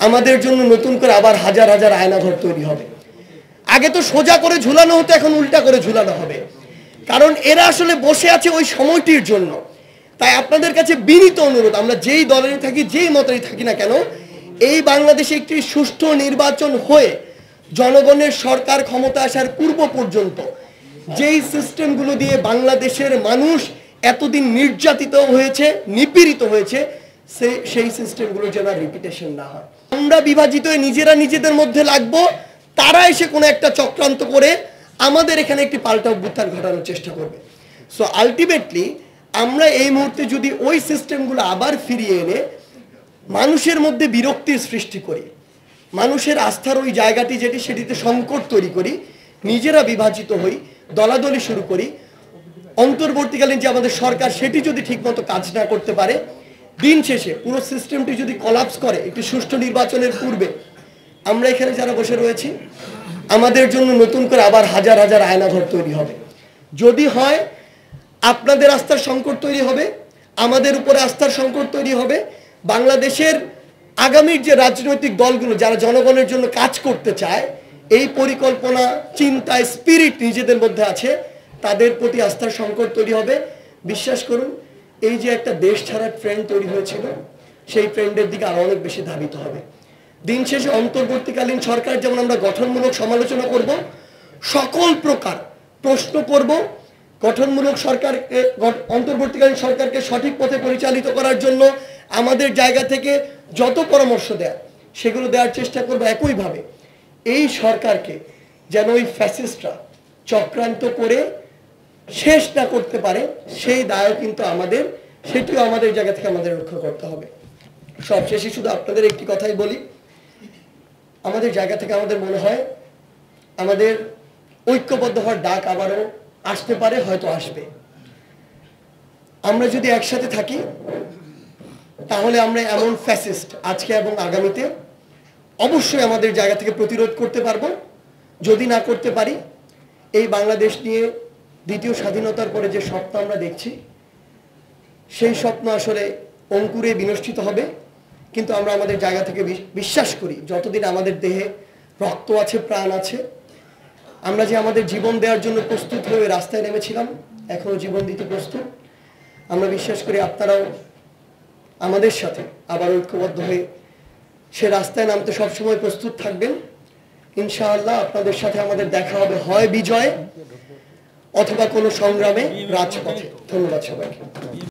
আমাদের জন্য নতুন করে আবার হাজার হাজার আয়নাঘর তৈরি হবে। আগে তো সোজা করে ঝুলানো হতো, এখন উল্টা করে ঝুলানো হবে, কারণ এরা আসলে বসে আছে ওই সময়টির জন্য। তাই আপনাদের কাছে বিনীত অনুরোধ, আমরা যেই দলেরই থাকি, যেই মতেরই থাকি না কেন, এই বাংলাদেশে একটি সুষ্ঠু নির্বাচন হয়ে জনগণের সরকার ক্ষমতা আসার পূর্ব পর্যন্ত যেই সিস্টেমগুলো দিয়ে বাংলাদেশের মানুষ এতদিন নির্যাতিত হয়েছে, নিপীড়িত হয়েছে, সেই সিস্টেমগুলো যেন রিপিটেশন না হয়। আমরা বিভাজিত হয়ে নিজেরা নিজেদের মধ্যে লাগবো, তারা এসে কোনো একটা চক্রান্ত করে আমাদের এখানে একটি পাল্টা অভ্যুত্থান ঘটানোর চেষ্টা করবে। সো আলটিমেটলি আমরা এই মুহূর্তে যদি ওই সিস্টেমগুলো আবার ফিরিয়ে এনে মানুষের মধ্যে বিরক্তির সৃষ্টি করি, মানুষের আস্থার ওই জায়গাটি যেটি সেটিতে সংকট তৈরি করি, নিজেরা বিভাজিত হই, দলাদলি শুরু করি, অন্তর্বর্তীকালীন যে আমাদের সরকার সেটি যদি ঠিকমতো কাজ না করতে পারে, দিন শেষে পুরো সিস্টেমটি যদি কলাপস করে একটি সুষ্ঠু নির্বাচনের পূর্বে, আমরা এখানে যারা বসে রয়েছি আমাদের জন্য নতুন করে আবার হাজার হাজার আয়নাঘর তৈরি হবে। যদি হয় আপনাদের আস্থার সংকট তৈরি হবে, আমাদের উপরে আস্থার সংকট তৈরি হবে। বাংলাদেশের আগামীর যে রাজনৈতিক দলগুলো যারা জনগণের জন্য কাজ করতে চায়, এই পরিকল্পনা, চিন্তা, স্পিরিট নিজেদের মধ্যে আছে, তাদের প্রতি আস্থার সংকট তৈরি হবে। বিশ্বাস করুন, এই যে একটা দেশ ছাড়ার ট্রেন্ড তৈরি হয়েছিল, সেই ট্রেন্ডের দিকে আরো অনেক বেশি ধাবিত হবে। দিন শেষে অন্তর্বর্তীকালীন সরকার যেমন আমরা গঠনমূলক সমালোচনা করব, সকল প্রকার প্রশ্ন করব, গঠনমূলক সরকারকে, অন্তর্বর্তীকালীন সরকারকে সঠিক পথে পরিচালিত করার জন্য আমাদের জায়গা থেকে যত পরামর্শ দেয় সেগুলো দেওয়ার চেষ্টা করব। একইভাবে এই সরকারকে যেন ওই ফ্যাসিস্টরা চক্রান্ত করে শেষ না করতে পারে, সেই দায়ও কিন্তু আমাদের, সেটিও আমাদের জায়গা থেকে আমাদের রক্ষা করতে হবে। সবশেষে শুধু আপনাদের একটি কথাই বলি, আমাদের জায়গা থেকে আমাদের মনে হয় আমাদের ঐক্যবদ্ধ হওয়ার ডাক আবারও আসতে পারে, হয়তো আসবে। আমরা যদি একসাথে থাকি তাহলে আমরা এমন ফ্যাসিস্ট আজকে এবং আগামীতে অবশ্যই আমাদের জায়গা থেকে প্রতিরোধ করতে পারবো। যদি না করতে পারি, এই বাংলাদেশ নিয়ে দ্বিতীয় স্বাধীনতার পরে যে স্বপ্ন আমরা দেখছি, সেই স্বপ্ন আসলে অঙ্কুরে বিনষ্টিত হবে। কিন্তু আমরা আমাদের জায়গা থেকে বিশ্বাস করি, যতদিন আমাদের দেহে রক্ত আছে, প্রাণ আছে, আমরা যে আমাদের জীবন দেওয়ার জন্য প্রস্তুত হয়ে রাস্তায় নেমেছিলাম, এখনো জীবন দিতে প্রস্তুত। আমরা বিশ্বাস করি আপনারাও আমাদের সাথে আবার ঐক্যবদ্ধ হয়ে সে রাস্তায় নামতে সবসময় প্রস্তুত থাকবেন। ইনশাআল্লাহ আপনাদের সাথে আমাদের দেখা হবে, হয় বিজয় অথবা কোনো সংগ্রামে, রাজপথে। ধন্যবাদ সবাইকে।